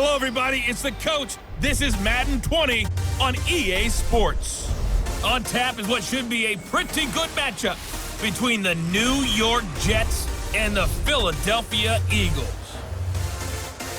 Hello, everybody. It's the coach. This is Madden 20 on EA Sports. On tap is what should be a pretty good matchup between the New York Jets and the Philadelphia Eagles.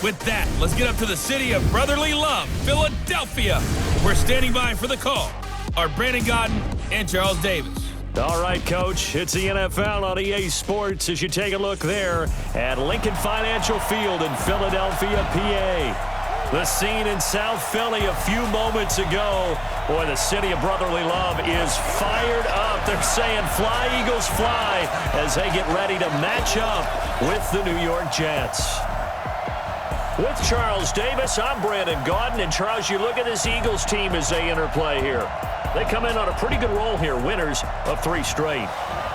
With that, let's get up to the city of brotherly love, Philadelphia. We're standing by for the call are Brandon Godden and Charles Davis. All right, Coach, it's the NFL on EA Sports as you take a look there at Lincoln Financial Field in Philadelphia, PA. The scene in South Philly a few moments ago. Boy, the city of brotherly love is fired up. They're saying, fly, Eagles, fly, as they get ready to match up with the New York Jets. With Charles Davis, I'm Brandon Godden. And, Charles, you look at this Eagles team as they interplay here. They come in on a pretty good roll here, winners of 3 straight.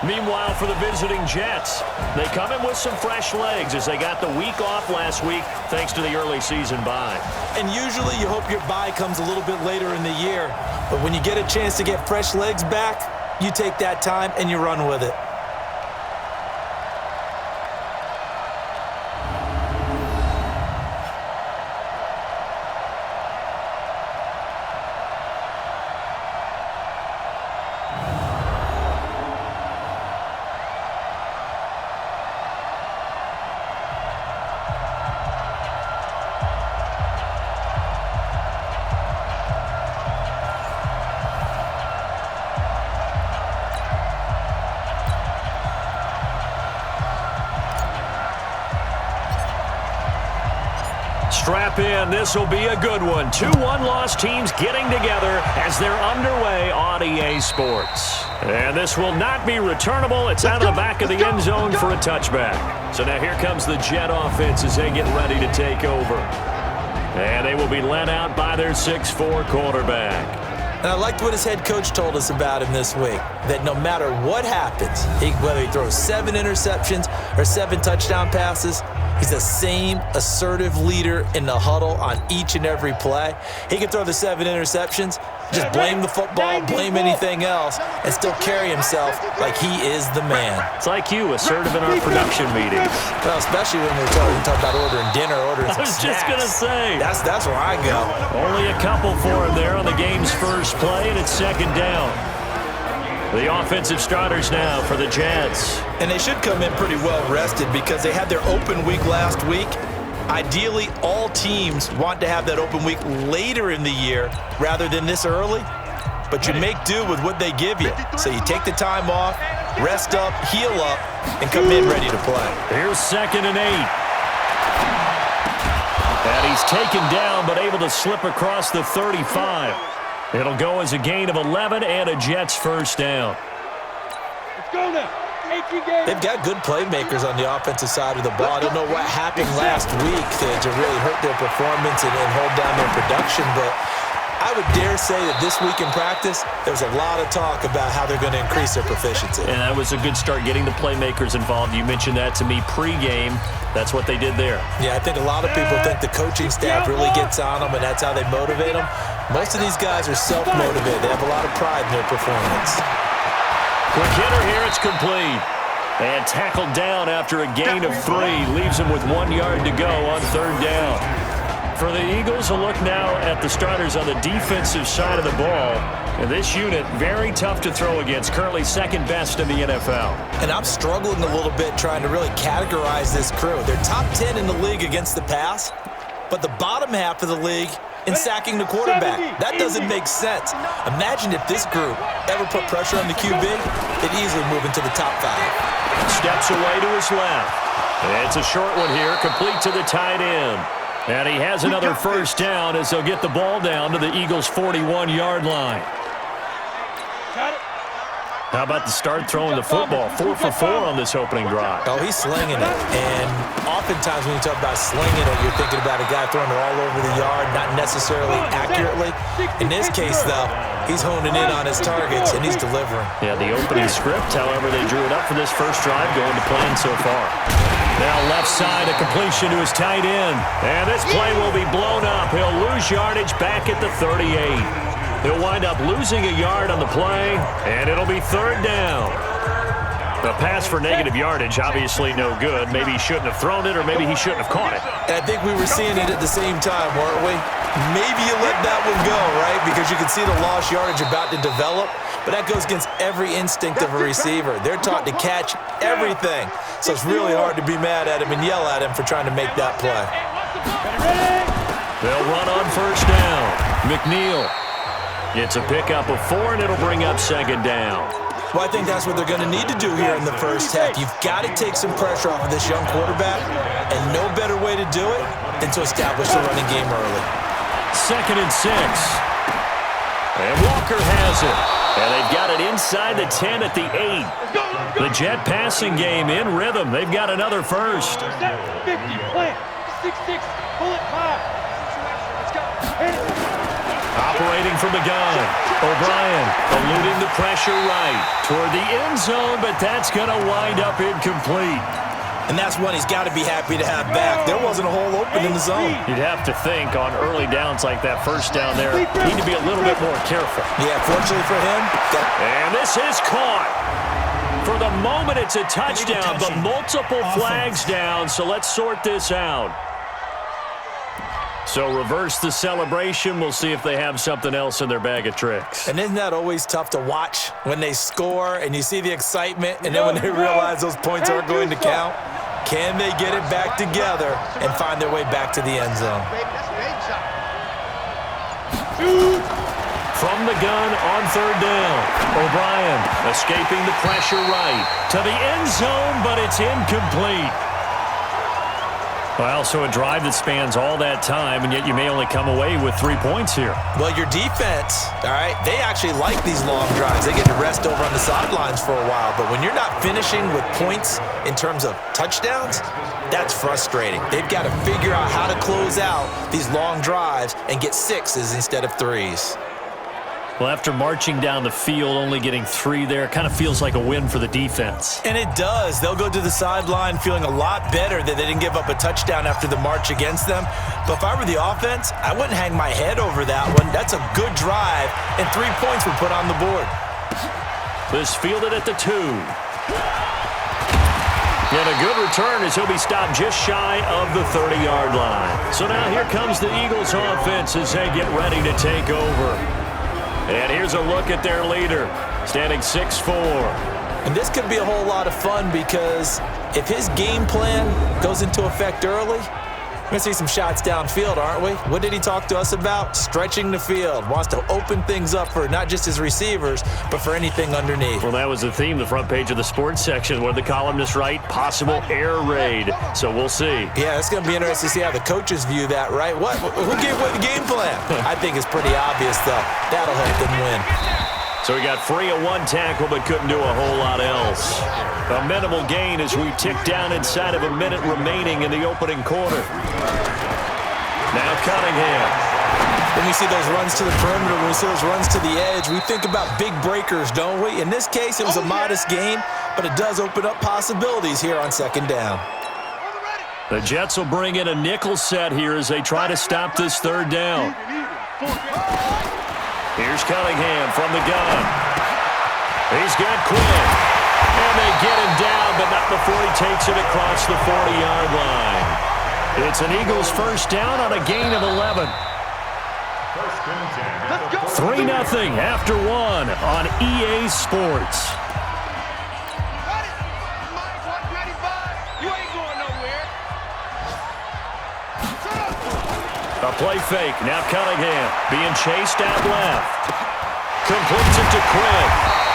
Meanwhile, for the visiting Jets, they come in with some fresh legs as they got the week off last week thanks to the early season bye. And usually you hope your bye comes a little bit later in the year. But when you get a chance to get fresh legs back, you take that time and you run with it. Strap in. This will be a good one. 2 one-loss teams getting together as they're underway on EA Sports. And this will not be returnable. It's out of the back of the end zone for a touchback. So now here comes the Jet offense as they get ready to take over. And they will be led out by their 6'4" quarterback. And I liked what his head coach told us about him this week, that no matter what happens, whether he throws 7 interceptions or 7 touchdown passes, he's the same assertive leader in the huddle on each and every play. He can throw the 7 interceptions, just blame the football, blame anything else, and still carry himself like he is the man. It's like you, assertive in our production meetings. Well, especially when we're talking about ordering dinner, ordering some snacks. I was just going to say. That's where I go. Only a couple for him there on the game's first play, and it's second down. The offensive starters now for the Jets. And they should come in pretty well rested because they had their open week last week. Ideally, all teams want to have that open week later in the year rather than this early. But you make do with what they give you. So you take the time off, rest up, heal up, and come in ready to play. Here's 2nd and 8. And he's taken down but able to slip across the 35. It'll go as a gain of 11 and a Jets first down. Let's go now. They've got good playmakers on the offensive side of the ball. I don't know what happened last week to really hurt their performance and hold down their production, but I would dare say that this week in practice, there was a lot of talk about how they're going to increase their proficiency. And that was a good start, getting the playmakers involved. You mentioned that to me pregame. That's what they did there. Yeah, I think a lot of people think the coaching staff really gets on them, and that's how they motivate them. Most of these guys are self-motivated. They have a lot of pride in their performance. Quick hitter here, it's complete. And tackled down after a gain of 3. Leaves him with 1 yard to go on 3rd down. For the Eagles, a look now at the starters on the defensive side of the ball. And this unit, very tough to throw against. Currently 2nd best in the NFL. And I'm struggling a little bit trying to really categorize this crew. They're top 10 in the league against the pass, but the bottom half of the league in sacking the quarterback. That doesn't make sense. Imagine if this group ever put pressure on the QB, they'd easily move into the top 5. Steps away to his left. And it's a short one here, complete to the tight end. And he has another first down as they'll get the ball down to the Eagles' 41-yard line. How about the start throwing the football? 4 for 4 on this opening drive. Oh, he's slinging it. And oftentimes when you talk about slinging it, you're thinking about a guy throwing it all over the yard, not necessarily accurately. In this case, though, he's honing in on his targets, and he's delivering. Yeah, the opening script, however, they drew it up for this first drive, going to plan so far. Now left side, a completion to his tight end. And this play will be blown up. He'll lose yardage back at the 38. He'll wind up losing a yard on the play, and it'll be 3rd down. A pass for negative yardage, obviously no good. Maybe he shouldn't have thrown it, or maybe he shouldn't have caught it. And I think we were seeing it at the same time, weren't we? Maybe you let that one go, right? Because you can see the lost yardage about to develop. But that goes against every instinct of a receiver. They're taught to catch everything. So it's really hard to be mad at him and yell at him for trying to make that play. They'll run on first down. McNeil gets a pickup of 4, and it'll bring up second down. Well, I think that's what they're going to need to do here in the first half. You've got to take some pressure off of this young quarterback, and no better way to do it than to establish the running game early. 2nd and 6. And Walker has it. And they've got it inside the 10 at the 8. The Jet passing game in rhythm. They've got another first. 50, plant, 6-6, pull it 5. Let's go. Operating from the gun. OBrein eluding the pressure right toward the end zone, but that's going to wind up incomplete. And that's one he's got to be happy to have back. There wasn't a hole open in the zone. You'd have to think on early downs like that, first down there, need to be a little bit more careful. Yeah, fortunately for him. And this is caught. For the moment, it's a touchdown, but multiple flags down, so let's sort this out. So reverse the celebration. We'll see if they have something else in their bag of tricks. And isn't that always tough to watch when they score and you see the excitement, and then when they realize those points aren't going to count? Can they get it back together and find their way back to the end zone? From the gun on third down. OBrein escaping the pressure right to the end zone, but it's incomplete. Well, so a drive that spans all that time, and yet you may only come away with 3 points here. Well, your defense, all right, they actually like these long drives. They get to rest over on the sidelines for a while. But when you're not finishing with points in terms of touchdowns, that's frustrating. They've got to figure out how to close out these long drives and get 6s instead of 3s. Well, after marching down the field, only getting 3 there, kind of feels like a win for the defense. And it does. They'll go to the sideline feeling a lot better that they didn't give up a touchdown after the march against them. But if I were the offense, I wouldn't hang my head over that one. That's a good drive, and 3 points were put on the board. This fielded at the 2. And a good return as he'll be stopped just shy of the 30-yard line. So now here comes the Eagles offense as they get ready to take over. And here's a look at their leader, standing 6'4". And this could be a whole lot of fun because if his game plan goes into effect early, we're going to see some shots downfield, aren't we? What did he talk to us about? Stretching the field. Wants to open things up for not just his receivers, but for anything underneath. Well, that was the theme, the front page of the sports section, where the columnists write possible air raid. So we'll see. Yeah, it's going to be interesting to see how the coaches view that, right? Who gave away the game plan? I think it's pretty obvious, though. That'll help them win. So he got free of 1 tackle, but couldn't do a whole lot else. A minimal gain as we tick down inside of a minute remaining in the opening quarter. Now Cunningham. When we see those runs to the perimeter, when we see those runs to the edge, we think about big breakers, don't we? In this case, it was a modest gain, but it does open up possibilities here on second down. The Jets will bring in a nickel set here as they try to stop this third down. Here's Cunningham from the gun. He's got Quinn. And they get him down, but not before he takes it across the 40-yard line. It's an Eagles first down on a gain of 11. 3-0 after 1 on EA Sports. A play fake. Now Cunningham being chased out left. Completes it to Quinn.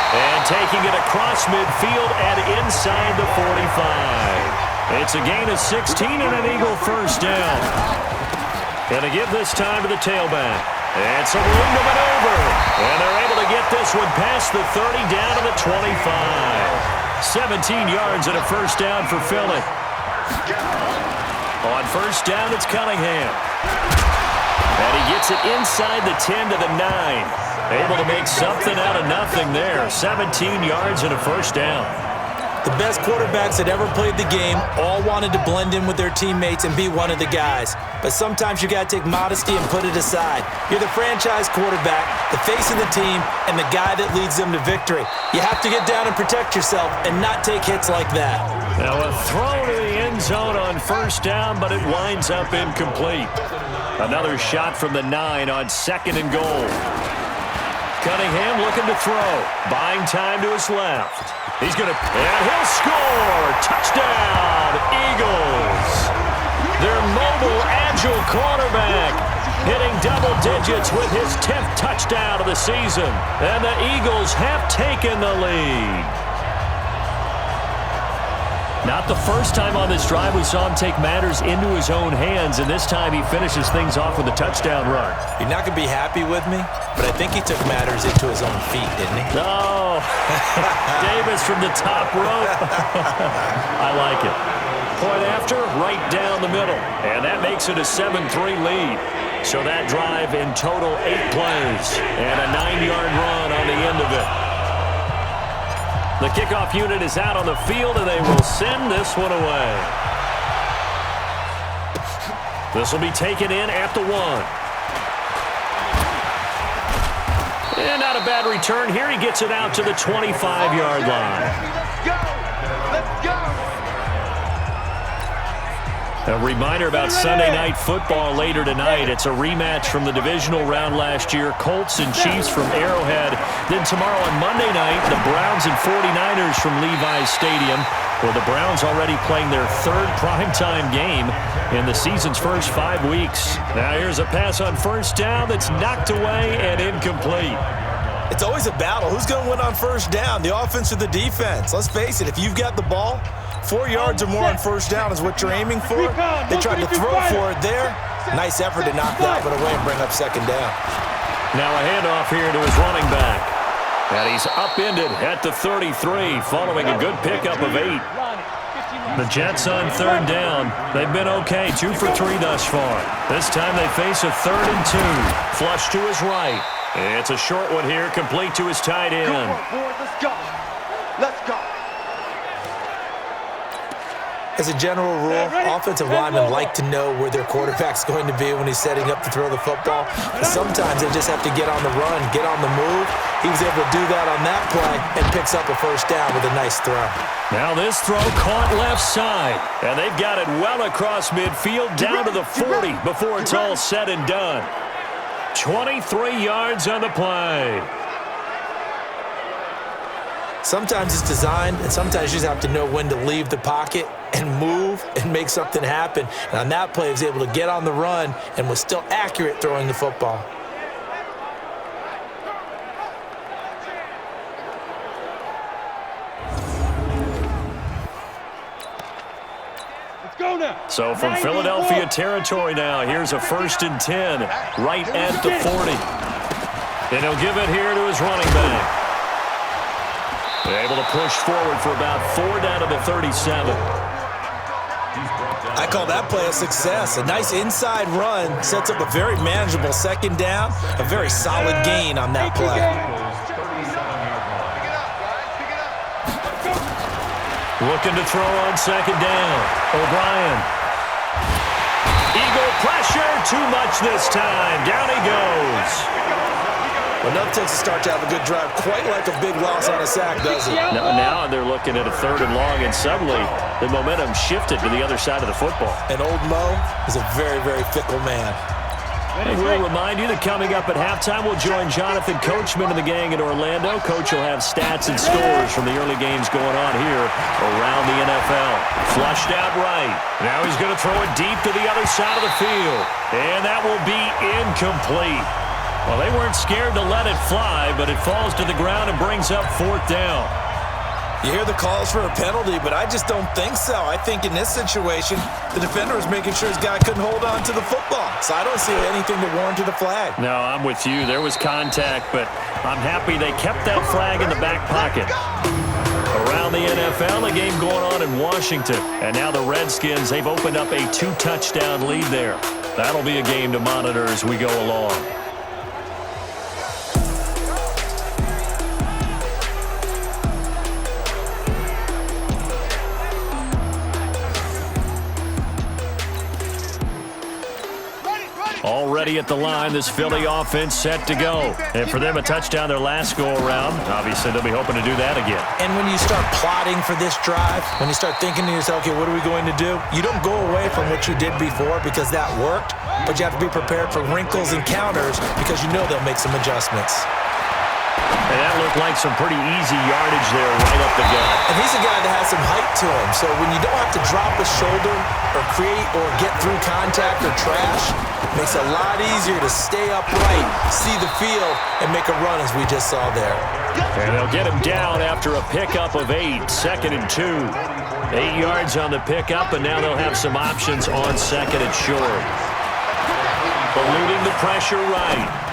And taking it across midfield and inside the 45. It's a gain of 16 and an Eagle first down. Going to give this time to the tailback. And some room to maneuver. And they're able to get this one past the 30 down to the 25. 17 yards and a first down for Philly. On first down, it's Cunningham. And he gets it inside the 10 to the 9. Able to make something out of nothing there. 17 yards and a first down. The best quarterbacks that ever played the game all wanted to blend in with their teammates and be one of the guys. But sometimes you got to take modesty and put it aside. You're the franchise quarterback, the face of the team, and the guy that leads them to victory. You have to get down and protect yourself and not take hits like that. Now a throw to the end zone on first down, but it winds up incomplete. Another shot from the 9 on 2nd and goal. Cunningham looking to throw. Buying time to his left. He's going to, and he'll score! Touchdown, Eagles! Their mobile, agile quarterback hitting double digits with his 10th touchdown of the season. And the Eagles have taken the lead. Not the first time on this drive we saw him take matters into his own hands, and this time he finishes things off with a touchdown run. You're not going to be happy with me, but I think he took matters into his own feet, didn't he? No. Davis from the top rope. I like it. Point after, right down the middle, and that makes it a 7-3 lead. So that drive in total 8 plays, and a 9-yard run on the end of it. The kickoff unit is out on the field, and they will send this one away. This will be taken in at the 1. And not a bad return here. He gets it out to the 25-yard line. Let's go! Let's go! A reminder about Sunday Night Football later tonight. It's a rematch from the divisional round last year. Colts and Chiefs from Arrowhead. Then tomorrow on Monday night, the Browns and 49ers from Levi's Stadium, where the Browns already playing their 3rd primetime game in the season's first 5 weeks. Now here's a pass on first down that's knocked away and incomplete. It's always a battle. Who's going to win on first down, the offense or the defense? Let's face it, if you've got the ball, 4 yards or more on first down is what you're aiming for. They tried to throw for it there. Nice effort to knock that one away and bring up 2nd down. Now a handoff here to his running back. And he's upended at the 33 following a good pickup of 8. The Jets on 3rd down. They've been okay, 2 for 3 thus far. This time they face a 3rd and 2. Flush to his right. It's a short one here, complete to his tight end. Let's go. Let's go. As a general rule, offensive linemen like to know where their quarterback's going to be when he's setting up to throw the football. But sometimes they just have to get on the run, get on the move. He was able to do that on that play and picks up a first down with a nice throw. Now this throw caught left side. And they've got it well across midfield down to the 40 before it's all said and done. 23 yards on the play. Sometimes it's designed, and sometimes you just have to know when to leave the pocket and move and make something happen. And on that play, he was able to get on the run and was still accurate throwing the football. Let's go now. So from Philadelphia territory now, here's a 1st and 10 right at the 40. And he'll give it here to his running back. Able to push forward for about 4 down to the 37. I call that play a success. A nice inside run sets up a very manageable 2nd down, a very solid gain on that play. Looking to throw on 2nd down. OBrein. Eagle pressure, too much this time. Down he goes. Enough takes a start to have a good drive, quite like a big loss on a sack, doesn't it? Now they're looking at a 3rd and long, and suddenly the momentum shifted to the other side of the football. And old Mo is a very, very fickle man. And we'll remind you that coming up at halftime, we'll join Jonathan Coachman and the gang in Orlando. Coach will have stats and scores from the early games going on here around the NFL. Flushed out right. Now he's going to throw it deep to the other side of the field. And that will be incomplete. Well, they weren't scared to let it fly, but it falls to the ground and brings up 4th down. You hear the calls for a penalty, but I just don't think so. I think in this situation, the defender was making sure his guy couldn't hold on to the football. So I don't see anything to warrant a flag. No, I'm with you. There was contact, but I'm happy they kept that flag in the back pocket. Around the NFL, a game going on in Washington. And now the Redskins, they've opened up a 2-touchdown lead there. That'll be a game to monitor as we go along. ready at the line. This Philly offense set to go. And for them, a touchdown their last go-around. Obviously, they'll be hoping to do that again. And when you start plotting for this drive, when you start thinking to yourself, okay, what are we going to do? You don't go away from what you did before because that worked, but you have to be prepared for wrinkles and counters because you know they'll make some adjustments. And that looked like some pretty easy yardage there right up the gut. And he's a guy that has some height to him, so when you don't have to drop a shoulder or create or get through contact or trash, it makes it a lot easier to stay upright, see the field, and make a run as we just saw there. And they'll get him down after a pickup of 8, 2nd and 2. 8 yards on the pickup, and now they'll have some options on 2nd and short. Eluding the pressure right.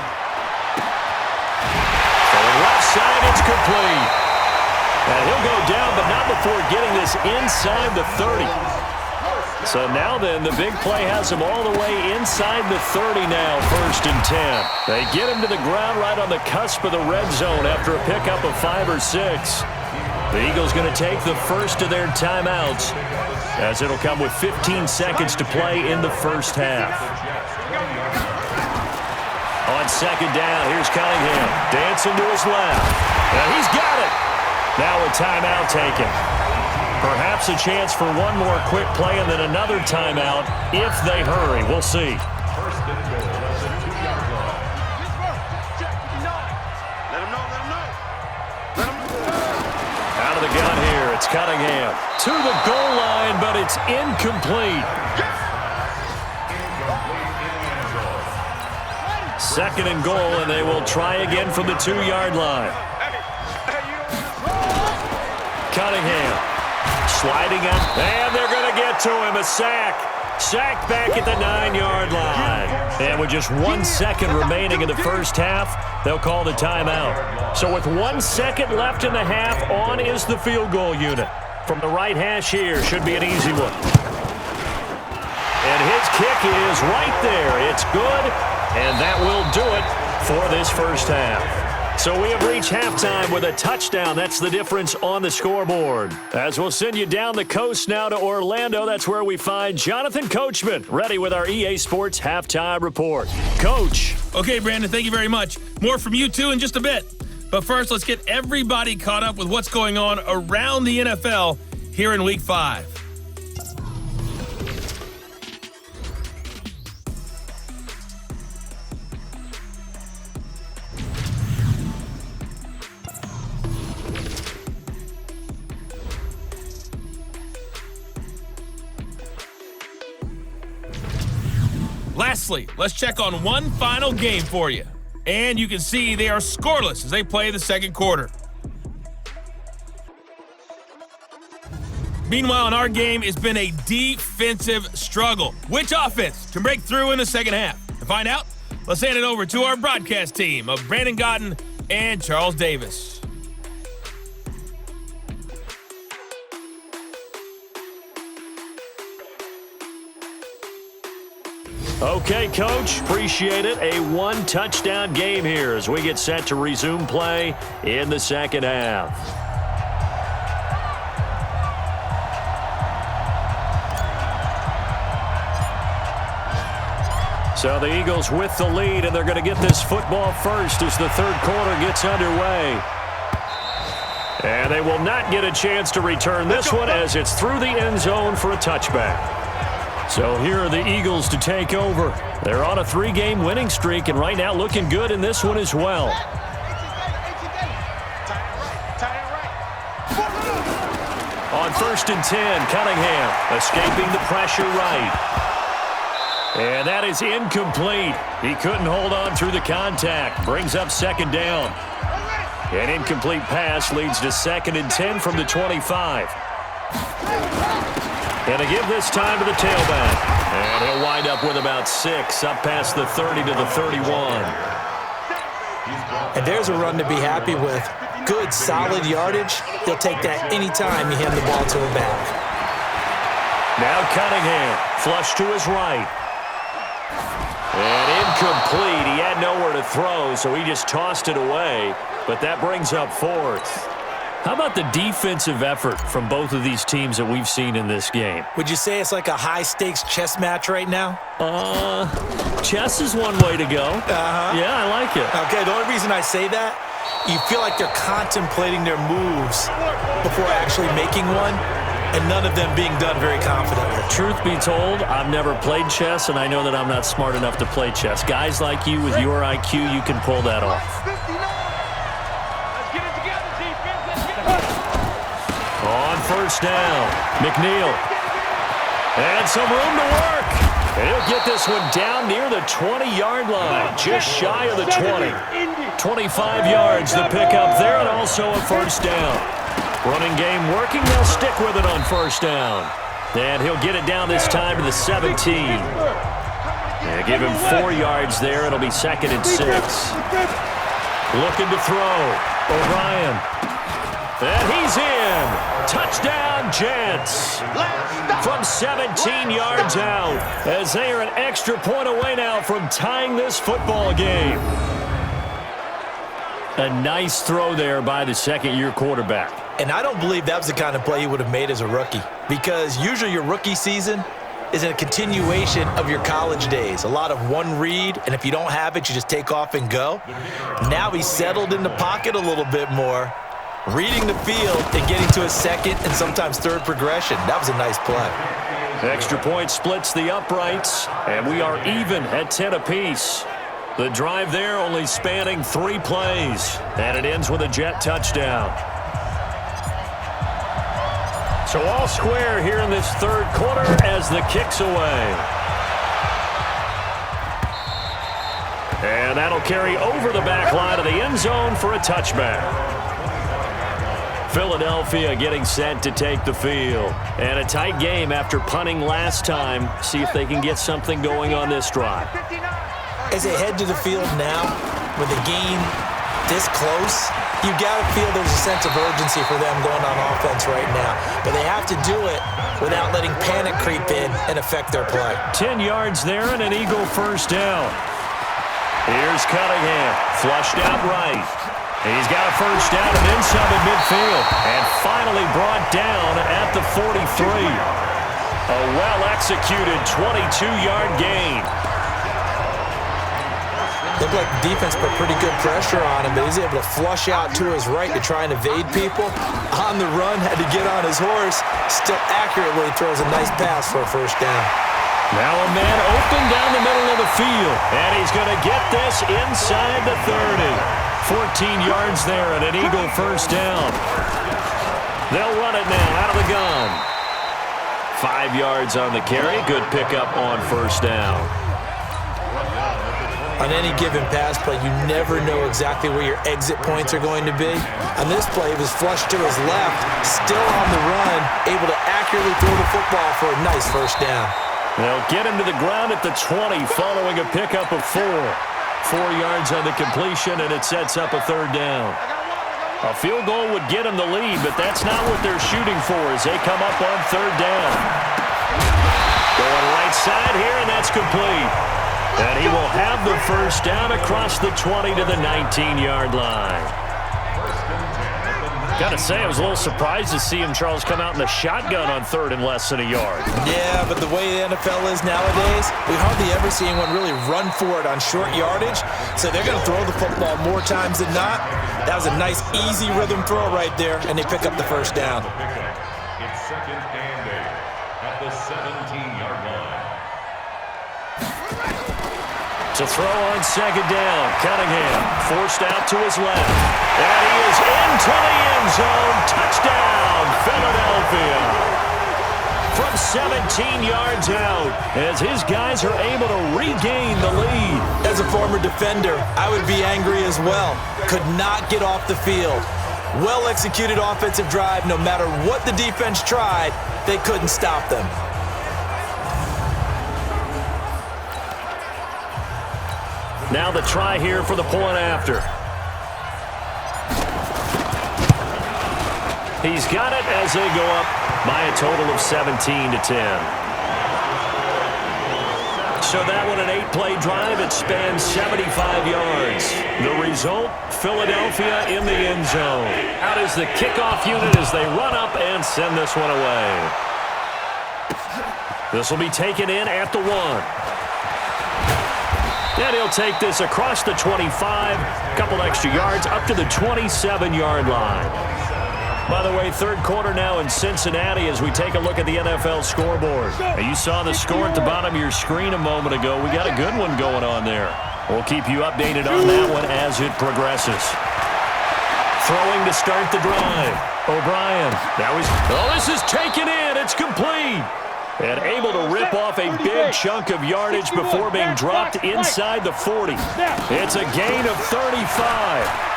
Left side, it's complete. And he'll go down, but not before getting this inside the 30. So now then, the big play has him all the way inside the 30 now, 1st and 10. They get him to the ground right on the cusp of the red zone after a pickup of 5 or 6. The Eagles going to take the first of their timeouts as it'll come with 15 seconds to play in the first half. On 2nd down, here's Cunningham, dancing to his left. And he's got it. Now a timeout taken. Perhaps a chance for one more quick play and then another timeout if they hurry. We'll see. Out of the gun here, it's Cunningham. To the goal line, but it's incomplete. 2nd and goal, and they will try again from the 2-yard line. Cunningham sliding up, and they're going to get to him. A sack. Sacked back at the 9-yard line. And with just 1 second remaining in the first half, they'll call the timeout. So with 1 second left in the half, on is the field goal unit. From the right hash here, should be an easy one. And his kick is right there. It's good. And that will do it for this first half. So we have reached halftime with a touchdown. That's the difference on the scoreboard. As we'll send you down the coast now to Orlando, that's where we find Jonathan Coachman, ready with our EA Sports Halftime Report. Coach. Okay, Brandon, thank you very much. More from you two in just a bit. But first, let's get everybody caught up with what's going on around the NFL here in Week 5. Lastly, let's check on one final game for you. And you can see they are scoreless as they play the second quarter. Meanwhile, in our game, it's been a defensive struggle. Which offense can break through in the second half? To find out, let's hand it over to our broadcast team of Brandon Gotton and Charles Davis. Okay, Coach, appreciate it. A one-touchdown game here as we get set to resume play in the second half. So the Eagles with the lead, and they're going to get this football first as the third quarter gets underway. And they will not get a chance to return this one as it's through the end zone for a touchback. So here are the Eagles to take over. They're on a 3-game winning streak, and right now looking good in this one as well. On 1st and 10, Cunningham escaping the pressure right. And that is incomplete. He couldn't hold on through the contact. Brings up second down. An incomplete pass leads to 2nd and 10 from the 25. And to give this time to the tailback. And he'll wind up with about 6 up past the 30 to the 31. And there's a run to be happy with. Good, solid yardage. He'll take that anytime you hand the ball to him back. Now Cunningham, flush to his right. And incomplete. He had nowhere to throw, so he just tossed it away. But that brings up 4th. How about the defensive effort from both of these teams that we've seen in this game? Would you say it's like a high-stakes chess match right now? Chess is one way to go. Yeah, I like it. Okay, the only reason I say that, you feel like they're contemplating their moves before actually making one, and none of them being done very confidently. Truth be told, I've never played chess, and I know that I'm not smart enough to play chess. Guys like you with your IQ, you can pull that off. On first down, McNeil. And some room to work. And he'll get this one down near the 20-yard line, just shy of the 20. 25 yards the pickup there, and also a first down. Running game working, they'll stick with it on first down. And he'll get it down this time to the 17. And give him 4 yards there. It'll be 2nd and 6. Looking to throw. OBrein. And he's in. Touchdown, Jets. From 17 yards out, as they are an extra point away now from tying this football game. A nice throw there by the second-year quarterback. And I don't believe that was the kind of play he would have made as a rookie, because usually your rookie season is a continuation of your college days. A lot of one read, and if you don't have it, you just take off and go. Now he's settled in the pocket a little bit more, reading the field and getting to a second and sometimes third progression. That was a nice play. Extra point splits the uprights, and we are even at 10 apiece. The drive there only spanning 3 plays, and it ends with a Jet touchdown. So all square here in this third quarter as the kick's away. And that'll carry over the back line of the end zone for a touchback. Philadelphia getting set to take the field. And a tight game after punting last time. See if they can get something going on this drive. As they head to the field now, with the game this close, you got to feel there's a sense of urgency for them going on offense right now. But they have to do it without letting panic creep in and affect their play. 10 yards there and an Eagle first down. Here's Cunningham, flushed out right. He's got a first down and then some at midfield. And finally brought down at the 43. A well-executed 22-yard gain. Looked like the defense put pretty good pressure on him, but he's able to flush out to his right to try and evade people. On the run, had to get on his horse. Still accurately throws a nice pass for a first down. Now a man open down the middle of the field, and he's going to get this inside the 30. 14 yards there and an Eagle first down. They'll run it now out of the gun. 5 yards on the carry. Good pickup on first down. On any given pass play, you never know exactly where your exit points are going to be. On this play, it was flushed to his left, still on the run, able to accurately throw the football for a nice first down. They'll get him to the ground at the 20 following a pickup of 4. 4 yards on the completion, and it sets up a third down. A field goal would get him the lead, but that's not what they're shooting for as they come up on third down. Going right side here, and that's complete. And he will have the first down across the 20 to the 19-yard line. Got to say, I was a little surprised to see him, Charles, come out in the shotgun on third and less than a yard. Yeah, but the way the NFL is nowadays, we hardly ever see anyone really run for it on short yardage. So they're going to throw the football more times than not. That was a nice, easy rhythm throw right there, and they pick up the first down. It's second and 8 at the 17-yard line. To throw on second down, Cunningham forced out to his left. And he is into the end zone. Touchdown, Philadelphia. From 17 yards out, as his guys are able to regain the lead. As a former defender, I would be angry as well. Could not get off the field. Well-executed offensive drive. No matter what the defense tried, they couldn't stop them. Now the try here for the point after. He's got it as they go up by a total of 17 to 10. So that one, an 8-play drive. It spans 75 yards. The result, Philadelphia in the end zone. Out is the kickoff unit as they run up and send this one away. This will be taken in at the 1. And he'll take this across the 25, a couple extra yards, up to the 27-yard line. By the way, third quarter now in Cincinnati as we take a look at the NFL scoreboard. Now, you saw the score at the bottom of your screen a moment ago. We got a good one going on there. We'll keep you updated on that one as it progresses. Throwing to start the drive. OBrein. This is taken in. It's complete. And able to rip off a big chunk of yardage before being dropped inside the 40. It's a gain of 35.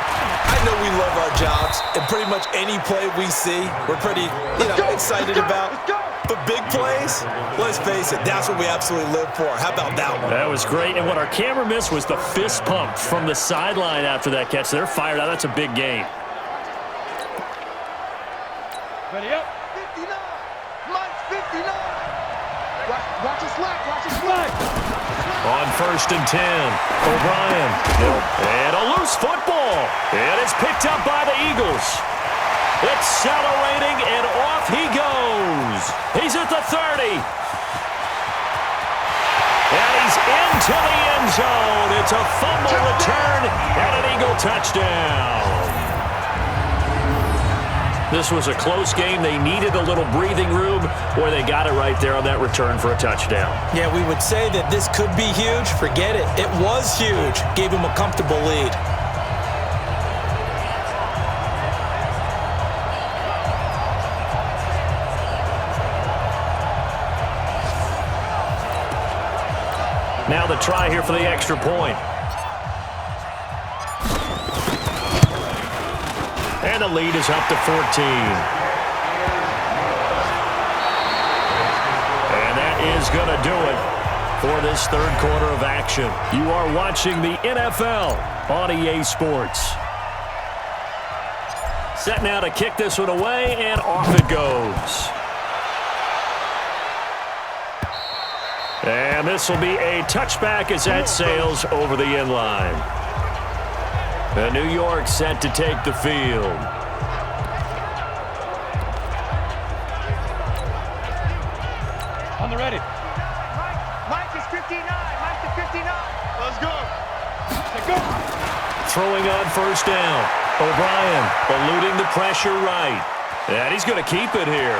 I know we love our jobs, and pretty much any play we see, we're pretty, excited about. But big plays, let's face it, that's what we absolutely live for. How about that one? That was great, and what our camera missed was the fist pump from the sideline after that catch. They're fired out. That's a big gain. Ready up. 59. Mike's 59. Watch his slide. Watch his slide. On 1st and 10, OBrein. And a loose football. And it's picked up by the Eagles. Accelerating, and off he goes. He's at the 30. And he's into the end zone. It's a fumble return and an Eagle touchdown. This was a close game. They needed a little breathing room, or they got it right there on that return for a touchdown. Yeah, we would say that this could be huge. Forget it. It was huge. Gave him a comfortable lead. Now the try here for the extra point. And the lead is up to 14. And that is going to do it for this third quarter of action. You are watching the NFL on EA Sports. Set now to kick this one away, and off it goes. And this will be a touchback as that sails over the end line. And New York set to take the field. On the ready. Mike is 59. Mike is 59. Let's go. Let's go. Throwing on 1st down. OBrein eluding the pressure right. And he's going to keep it here.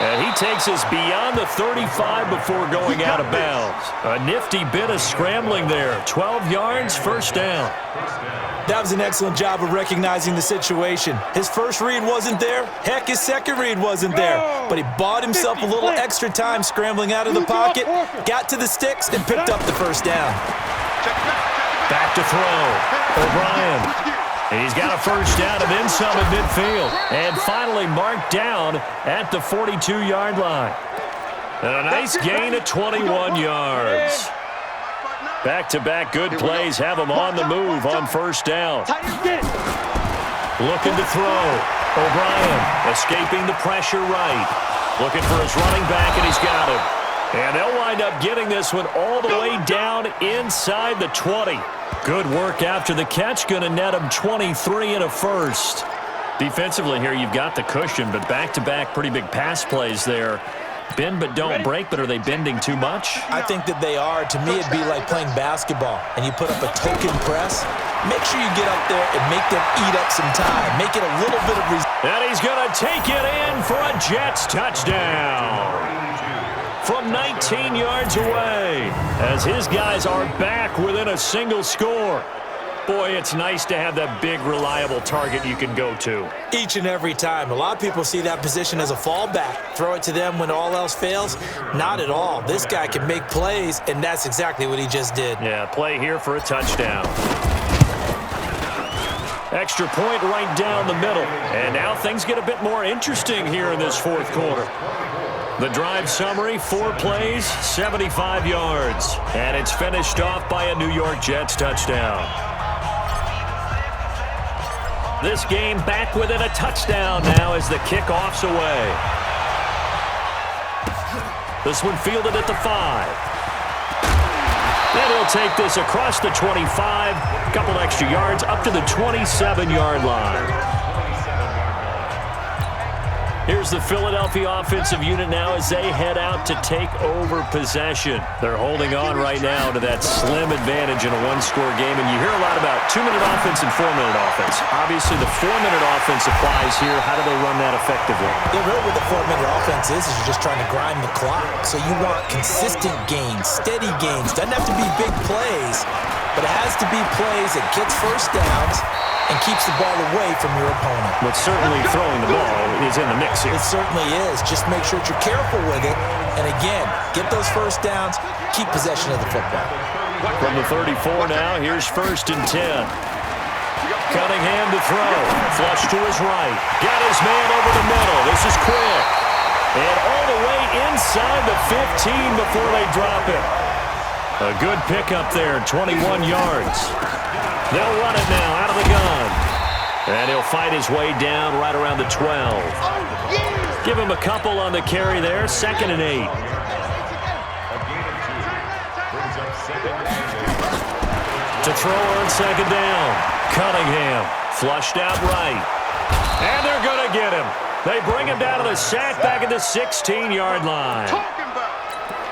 And he takes us beyond the 35 before going out of bounds. A nifty bit of scrambling there. 12 yards, 1st down. That was an excellent job of recognizing the situation. His first read wasn't there. Heck, his second read wasn't there. But he bought himself a little extra time scrambling out of the pocket, got to the sticks, and picked up the 1st down. Back to throw. OBrein. He's got a 1st down and then some at midfield. And finally marked down at the 42-yard line. And a nice gain of 21 yards. Back-to-back good plays have him on the move on 1st down. Looking to throw. OBrein escaping the pressure right. Looking for his running back, and he's got him. And they'll wind up getting this one all the way down inside the 20. Good work after the catch. Going to net him 23 and a 1st. Defensively here, you've got the cushion, but back-to-back pretty big pass plays there. Bend but don't break, but are they bending too much? I think that they are. To me, it'd be like playing basketball, and you put up a token press. Make sure you get up there and make them eat up some time. Make it a little bit of and he's going to take it in for a Jets touchdown. From 19 yards away, as his guys are back within a single score. Boy, it's nice to have that big, reliable target you can go to. Each and every time. A lot of people see that position as a fallback. Throw it to them when all else fails. Not at all. This guy can make plays, and that's exactly what he just did. Yeah, play here for a touchdown. Extra point right down the middle. And now things get a bit more interesting here in this fourth quarter. The drive summary, 4 plays, 75 yards. And it's finished off by a New York Jets touchdown. This game back within a touchdown now as the kickoff's away. This one fielded at the 5. And he'll take this across the 25, a couple extra yards, up to the 27-yard line. Here's the Philadelphia offensive unit now as they head out to take over possession. They're holding on right now to that slim advantage in a one-score game, and you hear a lot about 2-minute offense and 4-minute offense. Obviously, the 4-minute offense applies here. How do they run that effectively? Yeah, really what the 4-minute offense is you're just trying to grind the clock. So you want consistent gains, steady gains. Doesn't have to be big plays, but it has to be plays that gets first downs and keeps the ball away from your opponent. But certainly throwing the ball is in the mix here. It certainly is. Just make sure that you're careful with it. And again, get those first downs, keep possession of the football. From the 34 now, here's 1st and 10. Cunningham to throw. Flush to his right. Got his man over the middle. This is quick. And all the way inside the 15 before they drop it. A good pickup there, 21 yards. They'll run it now out of the gun. And he'll fight his way down right around the 12. Give him a couple on the carry there, 2nd and 8. To throw on 2nd down. Cunningham flushed out right. And they're going to get him. They bring him down to the sack back at the 16-yard line.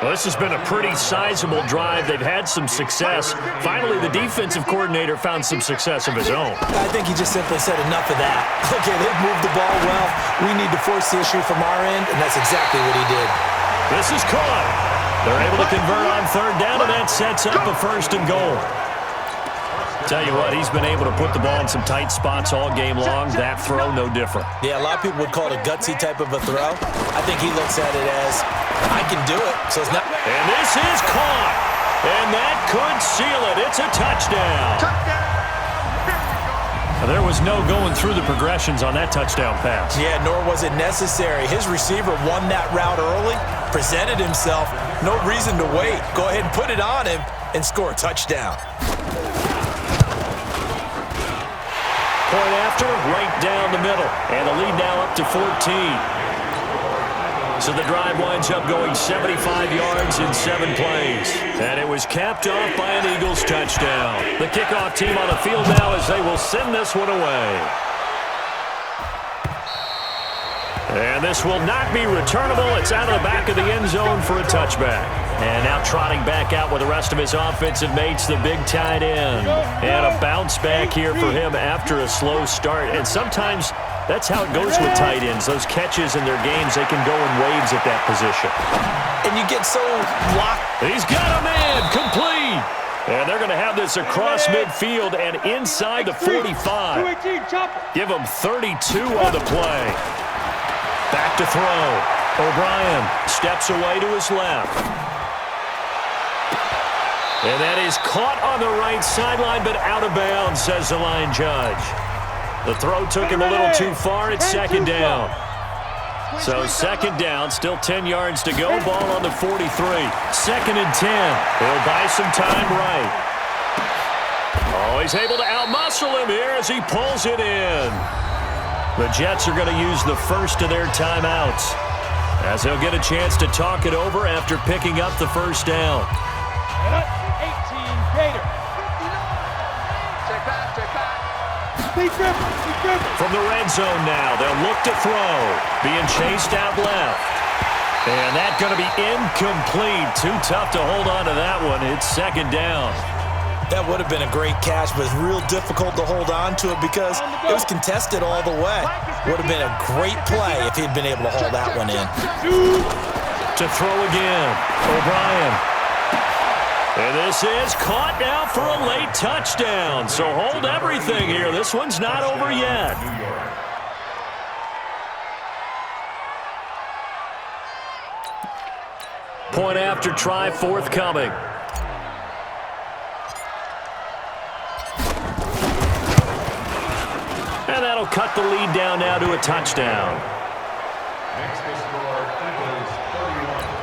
Well, this has been a pretty sizable drive. They've had some success. Finally, the defensive coordinator found some success of his own. I think he just simply said enough of that. Okay, they've moved the ball well. We need to force the issue from our end, and that's exactly what he did. This is caught. They're able to convert on 3rd down, and that sets up a 1st and goal. Tell you what, he's been able to put the ball in some tight spots all game long. That throw, no different. Yeah, a lot of people would call it a gutsy type of a throw. I think he looks at it as, I can do it. So it's not. And this is caught. And that could seal it. It's a touchdown. There was no going through the progressions on that touchdown pass. Yeah, nor was it necessary. His receiver won that route early, presented himself. No reason to wait. Go ahead and put it on him and score a touchdown. Point after, right down the middle. And the lead now up to 14. So the drive winds up going 75 yards in 7 plays. And it was capped off by an Eagles touchdown. The kickoff team on the field now as they will send this one away. And this will not be returnable. It's out of the back of the end zone for a touchback. And now trotting back out with the rest of his offensive mates, the big tight end. And a bounce back here for him after a slow start. And sometimes that's how it goes with tight ends. Those catches in their games, they can go in waves at that position. And you get so locked. He's got a man, complete. And they're going to have this across midfield and inside the 45. Give them 32 on the play. Back to throw. OBrein steps away to his left. And that is caught on the right sideline, but out of bounds, says the line judge. The throw took him a little too far. It's 2nd down. So 2nd down, still 10 yards to go. Ball on the 43. 2nd and 10. He'll buy some time right. Oh, he's able to outmuscle him here as he pulls it in. The Jets are going to use the first of their timeouts as they'll get a chance to talk it over after picking up the 1st down. 18 Gator. Check back. From the red zone now, they'll look to throw. Being chased out left. And that's going to be incomplete. Too tough to hold on to that one. It's 2nd down. That would have been a great catch, but it's real difficult to hold on to it because it was contested all the way. Would have been a great play if he'd been able to hold that one in. To throw again. OBrein. And this is caught now for a late touchdown. So hold everything here. This one's not over yet. Point after try forthcoming. And that'll cut the lead down now to a touchdown.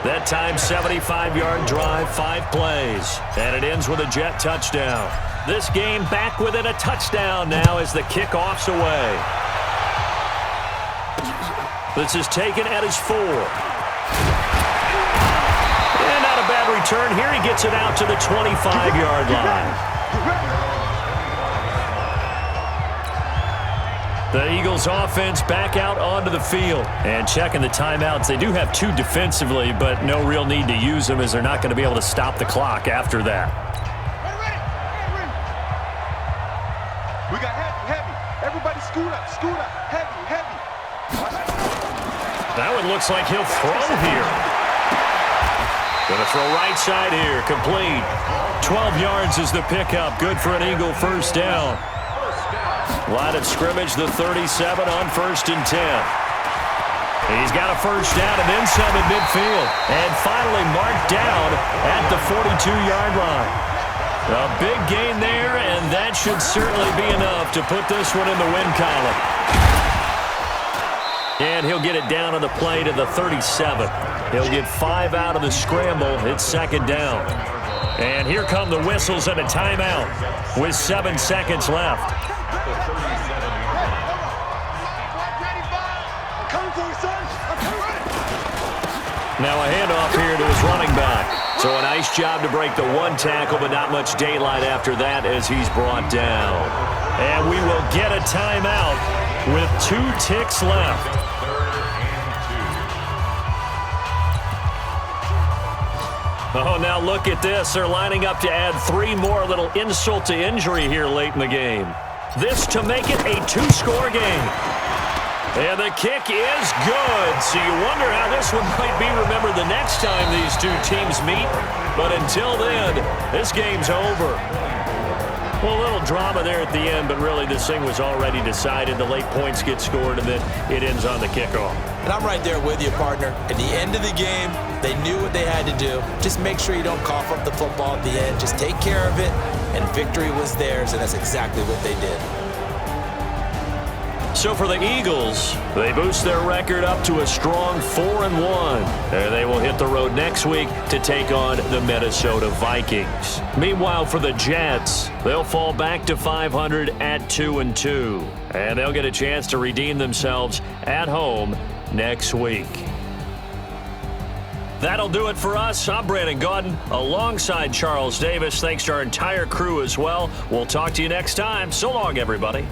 That time, 75-yard drive, 5 plays. And it ends with a Jet touchdown. This game back within a touchdown now as the kickoff's away. This is taken at his 4. And out of a bad return here. He gets it out to the 25-yard line. The Eagles offense back out onto the field. And checking the timeouts. They do have 2 defensively, but no real need to use them as they're not going to be able to stop the clock after that. We got heavy. Everybody scoot up. Heavy. That one looks like he'll throw here. Going to throw right side here. Complete. 12 yards is the pickup. Good for an Eagle first down. Line of scrimmage, the 37 on 1st and 10. He's got a first down and then some at midfield. And finally marked down at the 42-yard line. A big gain there, and that should certainly be enough to put this one in the win column. And he'll get it down on the play to the 37. He'll get 5 out of the scramble. It's 2nd down. And here come the whistles and a timeout with 7 seconds left. Now a handoff here to his running back. So a nice job to break the 1 tackle, but not much daylight after that as he's brought down. And we will get a timeout with 2 ticks left. Oh, now look at this. They're lining up to add 3 more, little insult to injury here late in the game. This to make it a 2-score game. And the kick is good. So you wonder how this one might be remembered the next time these 2 teams meet. But until then, this game's over. Well, a little drama there at the end, but really this thing was already decided. The late points get scored, and then it ends on the kickoff. And I'm right there with you, partner. At the end of the game, they knew what they had to do. Just make sure you don't cough up the football at the end. Just take care of it, and victory was theirs, and that's exactly what they did. So for the Eagles, they boost their record up to a strong 4-1. And they will hit the road next week to take on the Minnesota Vikings. Meanwhile, for the Jets, they'll fall back to 500 at 2-2. And they'll get a chance to redeem themselves at home next week. That'll do it for us. I'm Brandon Gaudin alongside Charles Davis. Thanks to our entire crew as well. We'll talk to you next time. So long, everybody.